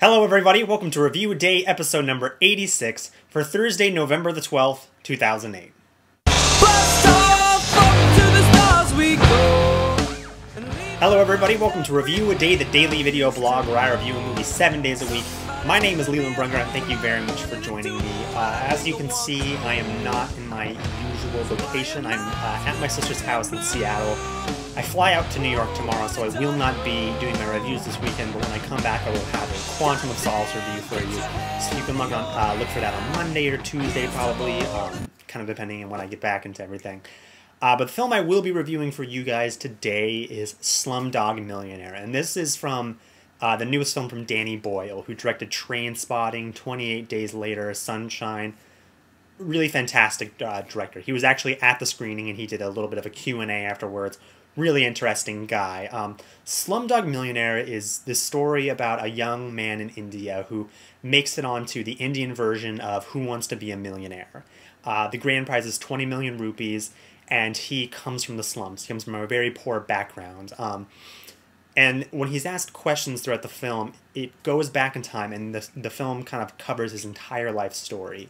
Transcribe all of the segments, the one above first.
Hello everybody, welcome to Review Day episode number 86 for Thursday, November the 12th, 2008. Hello everybody, welcome to Review a Day, the daily video blog where I review a movie 7 days a week. My name is Leland Brunger and thank you very much for joining me. As you can see, I am not in my usual location. I'm at my sister's house in Seattle. I fly out to New York tomorrow, so I will not be doing my reviews this weekend, but when I come back I will have a Quantum of Solace review for you. So you can look for that on Monday or Tuesday probably, kind of depending on when I get back into everything. But the film I will be reviewing for you guys today is Slumdog Millionaire, and this is from the newest film from Danny Boyle, who directed Trainspotting, 28 Days Later, Sunshine. Really fantastic director. He was actually at the screening and he did a little bit of a Q&A afterwards. Really interesting guy. Slumdog Millionaire is this story about a young man in India who makes it onto the Indian version of Who Wants to Be a Millionaire. The grand prize is 20 million rupees, and he comes from the slums. He comes from a very poor background. And when he's asked questions throughout the film, it goes back in time, and the film kind of covers his entire life story.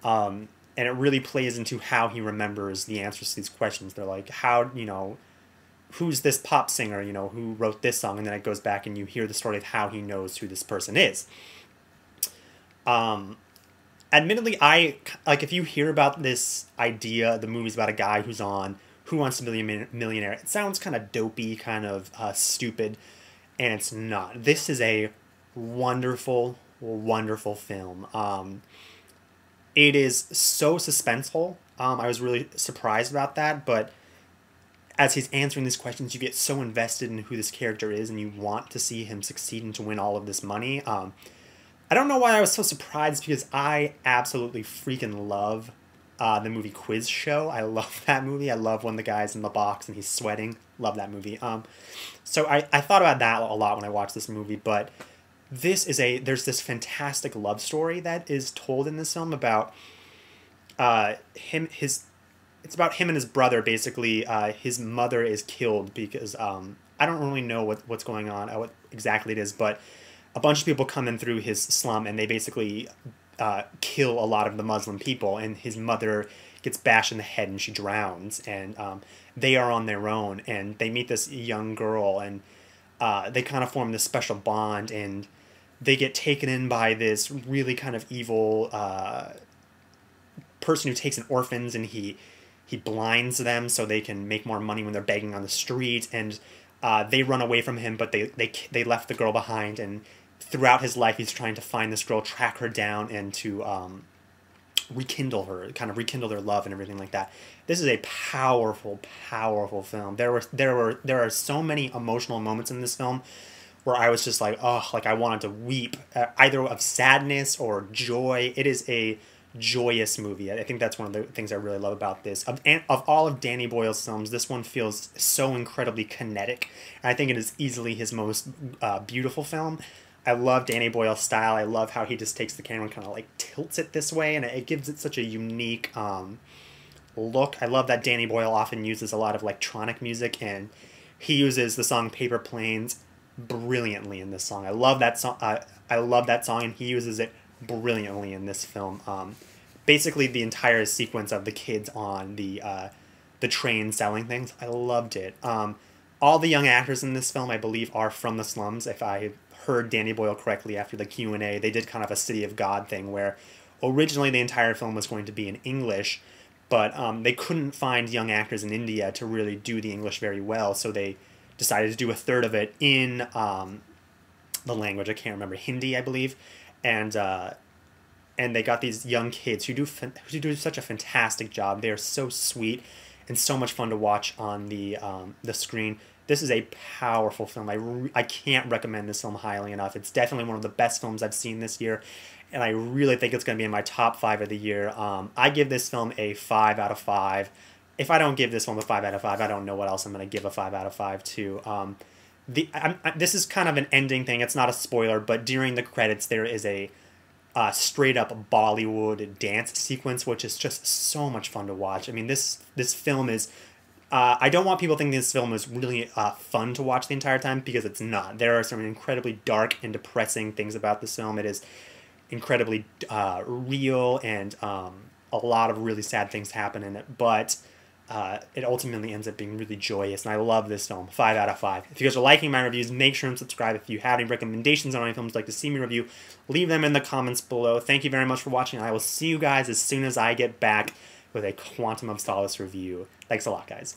And it really plays into how he remembers the answers to these questions. They're like, who's this pop singer, who wrote this song? And then it goes back and you hear the story of how he knows who this person is. Admittedly, if you hear about this idea, the movie's about a guy who's on Who Wants to Be a Millionaire, it sounds kind of dopey, kind of stupid, and it's not. This is a wonderful, wonderful film. It is so suspenseful. I was really surprised about that, but as he's answering these questions, you get so invested in who this character is, and you want to see him succeed and to win all of this money. I don't know why I was so surprised, because I absolutely freaking love the movie Quiz Show. I love that movie. I love when the guy's in the box and he's sweating. Love that movie. So I thought about that a lot when I watched this movie, but there's this fantastic love story that is told in this film about it's about him and his brother, basically. His mother is killed because, I don't really know what's going on, what exactly it is, but a bunch of people come in through his slum and they basically kill a lot of the Muslim people, and his mother gets bashed in the head and she drowns, and they are on their own, and they meet this young girl, and they kind of form this special bond, and they get taken in by this really kind of evil person who takes in orphans, and he blinds them so they can make more money when they're begging on the street, and they run away from him, but they left the girl behind, and throughout his life he's trying to find this girl, track her down, and to rekindle her, kind of rekindle their love and everything like that. This is a powerful, powerful film. There are so many emotional moments in this film where I was just like, oh, like I wanted to weep, either of sadness or joy. It is a joyous movie. I think that's one of the things I really love about this. Of all of Danny Boyle's films, this one feels so incredibly kinetic, and I think it is easily his most beautiful film. I love Danny Boyle's style. I love how he just takes the camera and kind of like tilts it this way, and it gives it such a unique look. I love that Danny Boyle often uses a lot of electronic music, and he uses the song Paper Planes brilliantly in this song. I love that song. I love that song, and he uses it brilliantly in this film. Basically, the entire sequence of the kids on the train selling things, I loved it. All the young actors in this film, I believe, are from the slums. If I heard Danny Boyle correctly after the Q&A, they did kind of a City of God thing where originally the entire film was going to be in English, but they couldn't find young actors in India to really do the English very well, so they decided to do a third of it in the language. I can't remember, Hindi, I believe. And they got these young kids who do such a fantastic job. They are so sweet and so much fun to watch on the screen. This is a powerful film. I can't recommend this film highly enough. It's definitely one of the best films I've seen this year, and I really think it's going to be in my top 5 of the year. I give this film a 5 out of 5. If I don't give this film a 5 out of 5, I don't know what else I'm going to give a 5 out of 5 to. This is kind of an ending thing. It's not a spoiler, but during the credits there is a straight-up Bollywood dance sequence, which is just so much fun to watch. I mean, this film is I don't want people thinking this film is really fun to watch the entire time, because it's not. There are some incredibly dark and depressing things about this film. It is incredibly real, and a lot of really sad things happen in it, but it ultimately ends up being really joyous, and I love this film. 5 out of 5. If you guys are liking my reviews, make sure and subscribe. If you have any recommendations on any films you'd like to see me review, leave them in the comments below. Thank you very much for watching, and I will see you guys as soon as I get back with a Quantum of Solace review. Thanks a lot, guys.